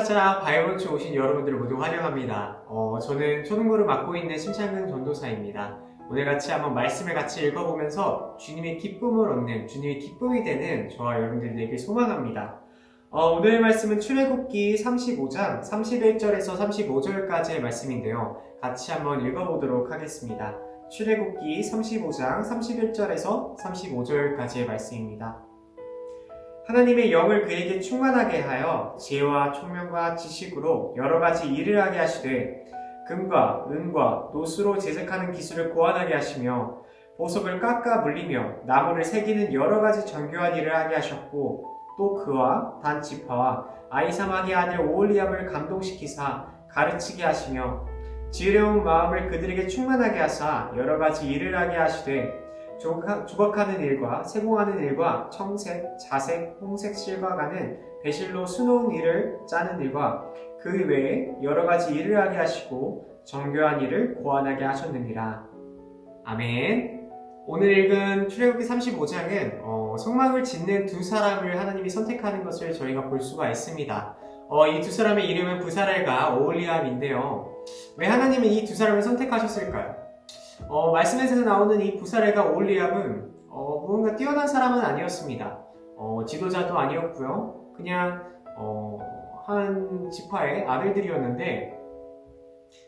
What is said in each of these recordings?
가짜 바이블처 오신 여러분들을 모두 환영합니다. 저는 초등부를 맡고 있는 심창근 전도사입니다. 오늘 같이 한번 말씀을 같이 읽어보면서 주님의 기쁨을 얻는, 주님의 기쁨이 되는 저와 여러분들이 되길 소망합니다. 오늘 말씀은 출애굽기 35장 31절에서 35절까지의 말씀인데요. 같이 한번 읽어보도록 하겠습니다. 출애굽기 35장 31절에서 35절까지의 말씀입니다. 하나님의 영을 그에게 충만하게 하여 지혜와 총명과 지식으로 여러 가지 일을 하게 하시되 금과 은과 노수로 제작하는 기술을 고안하게 하시며 보석을 깎아 물리며 나무를 새기는 여러 가지 정교한 일을 하게 하셨고 또 그와 단 지파와 아히사막의 아들 오홀리압을 감동시키사 가르치게 하시며 지혜로운 마음을 그들에게 충만하게 하사 여러 가지 일을 하게 하시되 조각하는 일과 세공하는 일과 청색, 자색, 홍색 실과 가는 배실로 수놓은 일을 짜는 일과 그 외에 여러 가지 일을 하게 하시고 정교한 일을 고안하게 하셨느니라. 아멘. 오늘 읽은 출애굽기 35장은 성막을 짓는 두 사람을 하나님이 선택하는 것을 저희가 볼 수가 있습니다. 이 두 사람의 이름은 부사렐과 오홀리압인데요. 왜 하나님은 이 두 사람을 선택하셨을까요? 말씀에서 나오는 이 부사렐과 오홀리압은 무언가 뛰어난 사람은 아니었습니다. 지도자도 아니었고요. 그냥 한 지파의 아들들이었는데,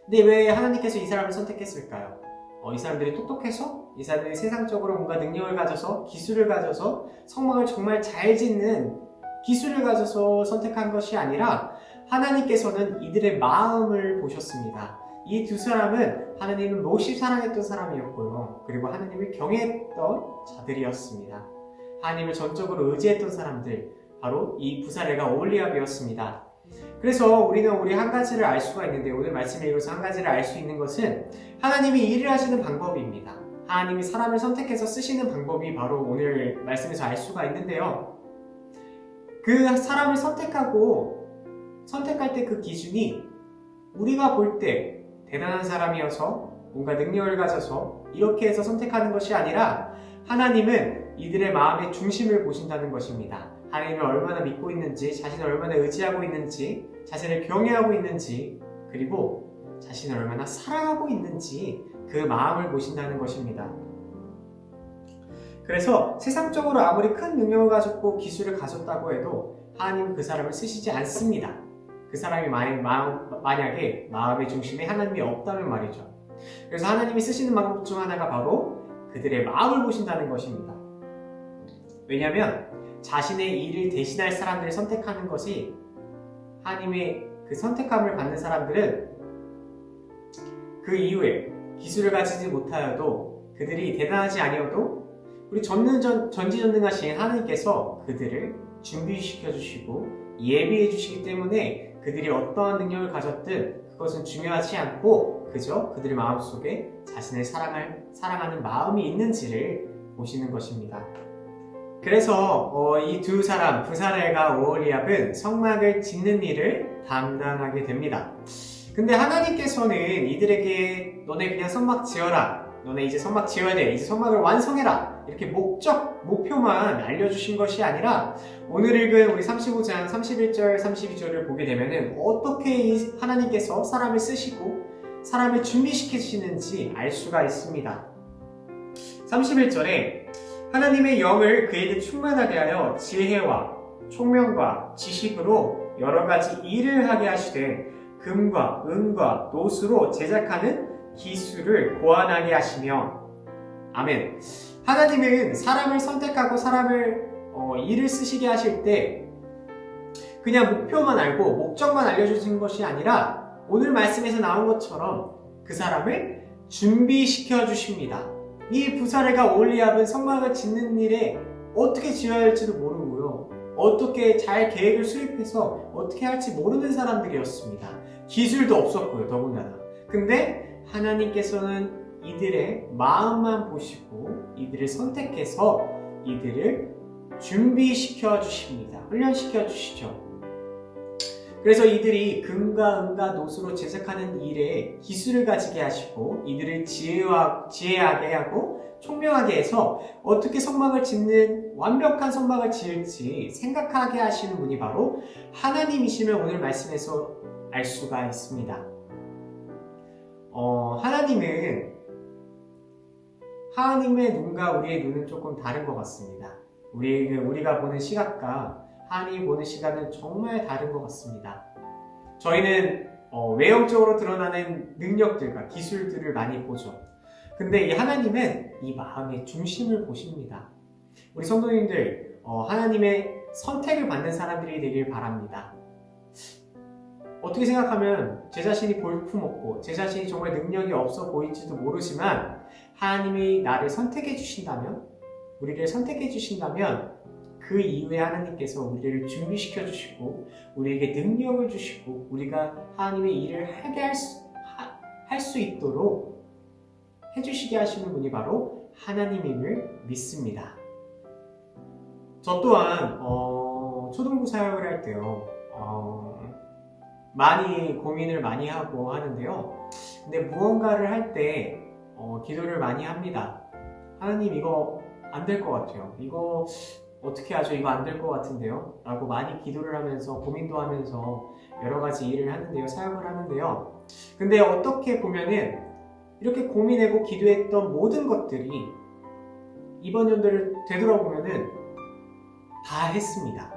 근데 왜 하나님께서 이 사람을 선택했을까요? 이 사람들이 똑똑해서? 이 사람들이 세상적으로 뭔가 능력을 가져서, 기술을 가져서 성막을 정말 잘 짓는 기술을 가져서 선택한 것이 아니라 하나님께서는 이들의 마음을 보셨습니다. 이 두 사람은 하나님을 몹시 사랑했던 사람이었고요. 그리고 하나님을 경외했던 자들이었습니다. 하나님을 전적으로 의지했던 사람들, 바로 이 부사렐과 오홀리압이었습니다. 그래서 우리는 우리 한 가지를 알 수가 있는데, 오늘 말씀을 읽어서 한 가지를 알 수 있는 것은 하나님이 일을 하시는 방법입니다. 하나님이 사람을 선택해서 쓰시는 방법이 바로 오늘 말씀에서 알 수가 있는데요. 그 사람을 선택할 때 그 기준이 우리가 볼 때 대단한 사람이어서 뭔가 능력을 가져서 이렇게 해서 선택하는 것이 아니라 하나님은 이들의 마음의 중심을 보신다는 것입니다. 하나님을 얼마나 믿고 있는지, 자신을 얼마나 의지하고 있는지, 자신을 경외하고 있는지, 그리고 자신을 얼마나 사랑하고 있는지 그 마음을 보신다는 것입니다. 그래서 세상적으로 아무리 큰 능력을 가졌고 기술을 가졌다고 해도 하나님은 그 사람을 쓰시지 않습니다. 그 사람이 만약에 마음의 중심에 하나님이 없다면 말이죠. 그래서 하나님이 쓰시는 방법 중 하나가 바로 그들의 마음을 보신다는 것입니다. 왜냐하면 자신의 일을 대신할 사람들을 선택하는 것이, 하나님의 그 선택함을 받는 사람들은 그 이후에 기술을 가지지 못하여도, 그들이 대단하지 아니어도 우리 전지전능하신 하나님께서 그들을 준비시켜 주시고 예비해 주시기 때문에 그들이 어떠한 능력을 가졌든 그것은 중요하지 않고 그저 그들의 마음속에 자신을 사랑하는 마음이 있는지를 보시는 것입니다. 그래서 이 두 사람, 부사렐과 오홀리압은 성막을 짓는 일을 담당하게 됩니다. 근데 하나님께서는 이들에게 너네 그냥 성막 지어라, 너네 이제 성막 지어야 돼, 이제 성막을 완성해라, 이렇게 목표만 알려주신 것이 아니라 오늘 읽은 우리 35장 31절 32절을 보게 되면은 어떻게 하나님께서 사람을 쓰시고 사람을 준비시키시는지 알 수가 있습니다. 31절에 하나님의 영을 그에게 충만하게 하여 지혜와 총명과 지식으로 여러 가지 일을 하게 하시되 금과 은과 노수로 제작하는 기술을 고안하게 하시며. 아멘. 하나님은 사람을 선택하고 사람을 일을 쓰시게 하실 때 그냥 목표만 알고 목적만 알려주신 것이 아니라 오늘 말씀에서 나온 것처럼 그 사람을 준비시켜 주십니다. 이 부사렐과 오홀리압은 성막을 짓는 일에 어떻게 지어야 할지도 모르고요, 어떻게 잘 계획을 수립해서 어떻게 할지 모르는 사람들이었습니다. 기술도 없었고요, 더군다나. 근데 하나님께서는 이들의 마음만 보시고 이들을 선택해서 이들을 준비시켜 주십니다. 훈련시켜 주시죠. 그래서 이들이 금과 은과 노수로 제작하는 일에 기술을 가지게 하시고 이들을 지혜하게 하고 총명하게 해서 어떻게 성막을 짓는 완벽한 성막을 지을지 생각하게 하시는 분이 바로 하나님이심을 오늘 말씀에서 알 수가 있습니다. 하나님의 눈과 우리의 눈은 조금 다른 것 같습니다. 우리가 보는 시각과 하나님이 보는 시각은 정말 다른 것 같습니다. 저희는 외형적으로 드러나는 능력들과 기술들을 많이 보죠. 근데 이 하나님은 이 마음의 중심을 보십니다. 우리 성도님들, 하나님의 선택을 받는 사람들이 되길 바랍니다. 어떻게 생각하면 제 자신이 볼품없고 제 자신이 정말 능력이 없어 보일지도 모르지만 하나님이 나를 선택해 주신다면, 우리를 선택해 주신다면 그 이후에 하나님께서 우리를 준비시켜 주시고 우리에게 능력을 주시고 우리가 하나님의 일을 하게 할 수 있도록 해주시게 하시는 분이 바로 하나님임을 믿습니다. 저 또한 초등부 사역을 할 때요 많이 고민을 많이 하고 하는데요. 근데 무언가를 할 때 기도를 많이 합니다. 하나님, 이거 안 될 것 같아요. 이거 어떻게 하죠? 이거 안 될 것 같은데요? 라고 많이 기도를 하면서 고민도 하면서 여러 가지 일을 하는데요. 사역을 하는데요. 근데 어떻게 보면은 이렇게 고민하고 기도했던 모든 것들이 이번 연도를 되돌아보면은 다 했습니다.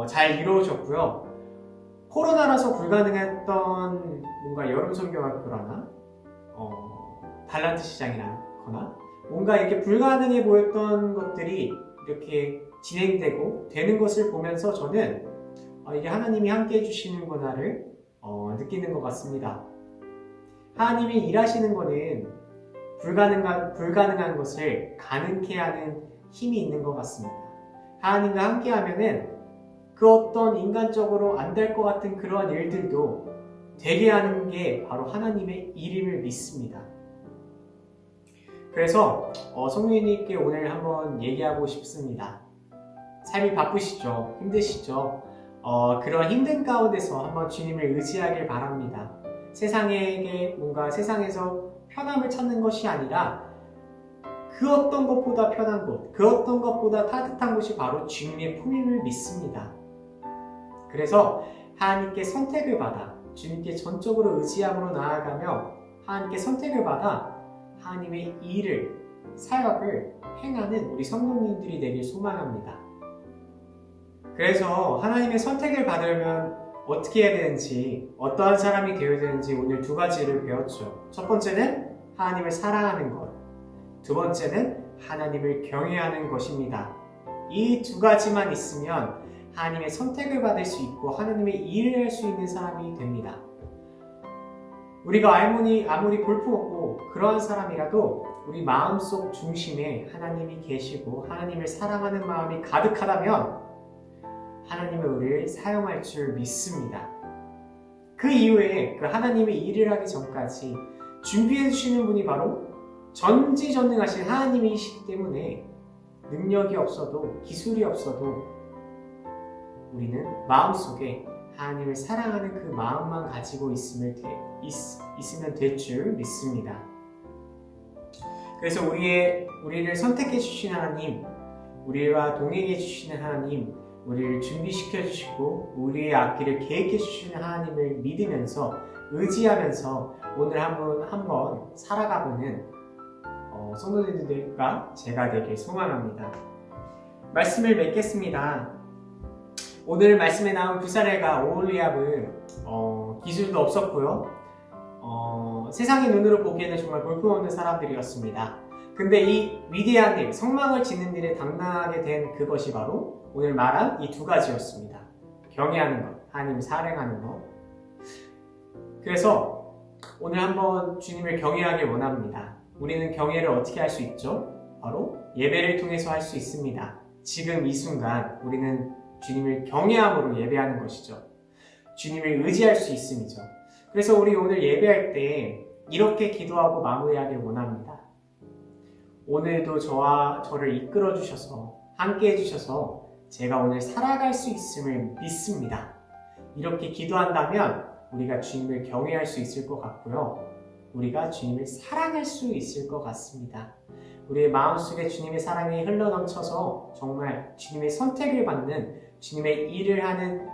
잘 이루어졌고요. 코로나라서 불가능했던 뭔가 여름 선교학교라나 달란트 시장이라거나 뭔가 이렇게 불가능해 보였던 것들이 이렇게 진행되고 되는 것을 보면서 저는 이게 하나님이 함께 해주시는구나를 느끼는 것 같습니다. 하나님이 일하시는 것은 불가능한 것을 가능케 하는 힘이 있는 것 같습니다. 하나님과 함께 하면은 그 어떤 인간적으로 안 될 것 같은 그러한 일들도 되게 하는 게 바로 하나님의 일임을 믿습니다. 그래서 성도님께 오늘 한번 얘기하고 싶습니다. 삶이 바쁘시죠? 힘드시죠? 그런 힘든 가운데서 한번 주님을 의지하길 바랍니다. 세상에서 편함을 찾는 것이 아니라 그 어떤 것보다 편한 곳, 그 어떤 것보다 따뜻한 곳이 바로 주님의 품임을 믿습니다. 그래서 하나님께 선택을 받아 주님께 전적으로 의지함으로 나아가며 하나님께 선택을 받아 하나님의 일을, 사역을 행하는 우리 성도님들이 되길 소망합니다. 그래서 하나님의 선택을 받으려면 어떻게 해야 되는지, 어떠한 사람이 되어야 되는지 오늘 두 가지를 배웠죠. 첫 번째는 하나님을 사랑하는 것, 두 번째는 하나님을 경외하는 것입니다. 이 두 가지만 있으면 하나님의 선택을 받을 수 있고 하나님의 일을 할 수 있는 사람이 됩니다. 우리가 아무리 볼품없고 그러한 사람이라도 우리 마음속 중심에 하나님이 계시고 하나님을 사랑하는 마음이 가득하다면 하나님은 우리를 사용할 줄 믿습니다. 그 이후에 그 하나님의 일을 하기 전까지 준비해 주시는 분이 바로 전지전능하신 하나님이시기 때문에 능력이 없어도 기술이 없어도 우리는 마음속에 하나님을 사랑하는 그 마음만 가지고 있으면 될 줄 믿습니다. 그래서 우리를 선택해 주신 하나님, 우리와 동행해 주시는 하나님, 우리를 준비시켜 주시고 우리의 앞길을 계획해 주시는 하나님을 믿으면서 의지하면서 오늘 한번 살아가보는 성도님들과 제가 되길 소망합니다. 말씀을 맺겠습니다. 오늘 말씀에 나온 부사렐과 오홀리압은 기술도 없었고요. 세상의 눈으로 보기에는 정말 볼품없는 사람들이었습니다. 근데 이 위대한 일, 성막을 짓는 일에 당당하게 된 그것이 바로 오늘 말한 이 두 가지였습니다. 경외하는 것, 하나님 사랑하는 것. 그래서 오늘 한번 주님을 경외하길 원합니다. 우리는 경외를 어떻게 할 수 있죠? 바로 예배를 통해서 할 수 있습니다. 지금 이 순간 우리는 주님을 경외함으로 예배하는 것이죠. 주님을 의지할 수 있음이죠. 그래서 우리 오늘 예배할 때 이렇게 기도하고 마무리하길 원합니다. 오늘도 저를 이끌어 주셔서 함께 해주셔서 제가 오늘 살아갈 수 있음을 믿습니다. 이렇게 기도한다면 우리가 주님을 경외할 수 있을 것 같고요. 우리가 주님을 사랑할 수 있을 것 같습니다. 우리의 마음속에 주님의 사랑이 흘러넘쳐서 정말 주님의 선택을 받는, 주님의 일을 하는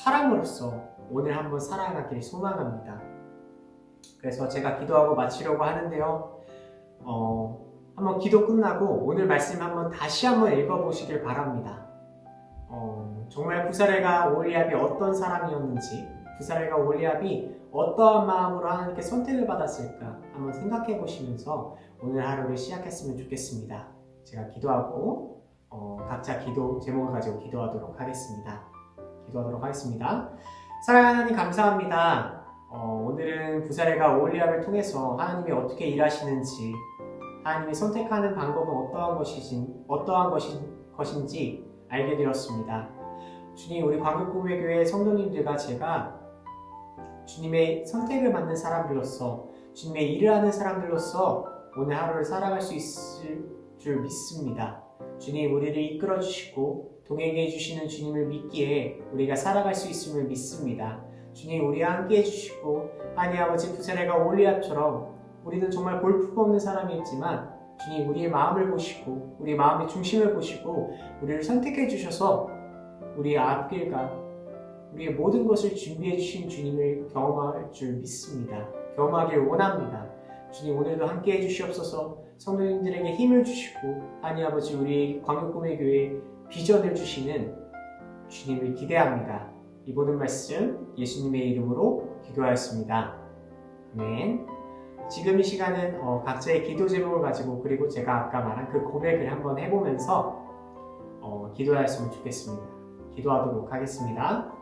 사람으로서 오늘 한번 살아가길 소망합니다. 그래서 제가 기도하고 마치려고 하는데요. 한번 기도 끝나고 오늘 말씀 한번 다시 한번 읽어보시길 바랍니다. 정말 부사레가 오홀리압이 어떤 사람이었는지, 부사레가 오홀리압이 어떠한 마음으로 하나님께 선택을 받았을까 한번 생각해 보시면서 오늘 하루를 시작했으면 좋겠습니다. 제가 기도하고 각자 기도 제목을 가지고 기도하도록 하겠습니다. 사랑하는 하나님 감사합니다. 오늘은 부사레가 오홀리압을 통해서 하나님이 어떻게 일하시는지, 하나님이 선택하는 방법은 어떠한 것인지 알게 되었습니다. 주님, 우리 광역구매교회 성도님들과 제가 주님의 선택을 받는 사람들로서, 주님의 일을 하는 사람들로서 오늘 하루를 살아갈 수 있을 줄 믿습니다. 주님, 우리를 이끌어 주시고 동행해 주시는 주님을 믿기에 우리가 살아갈 수 있음을 믿습니다. 주님, 우리와 함께 해주시고 하나님 아버지 부사레가 오홀리압처럼 우리는 정말 볼품없는 사람이었지만 주님, 우리의 마음을 보시고 우리의 마음의 중심을 보시고 우리를 선택해 주셔서 우리의 앞길과 우리의 모든 것을 준비해 주신 주님을 경험할 줄 믿습니다. 경험하길 원합니다. 주님, 오늘도 함께 해주시옵소서. 성도님들에게 힘을 주시고 하나님 아버지 우리 광역구매교회 비전을 주시는 주님을 기대합니다. 이 모든 말씀 예수님의 이름으로 기도하였습니다. 아멘. 지금 이 시간은 각자의 기도 제목을 가지고, 그리고 제가 아까 말한 그 고백을 한번 해보면서 기도하였으면 좋겠습니다. 기도하도록 하겠습니다.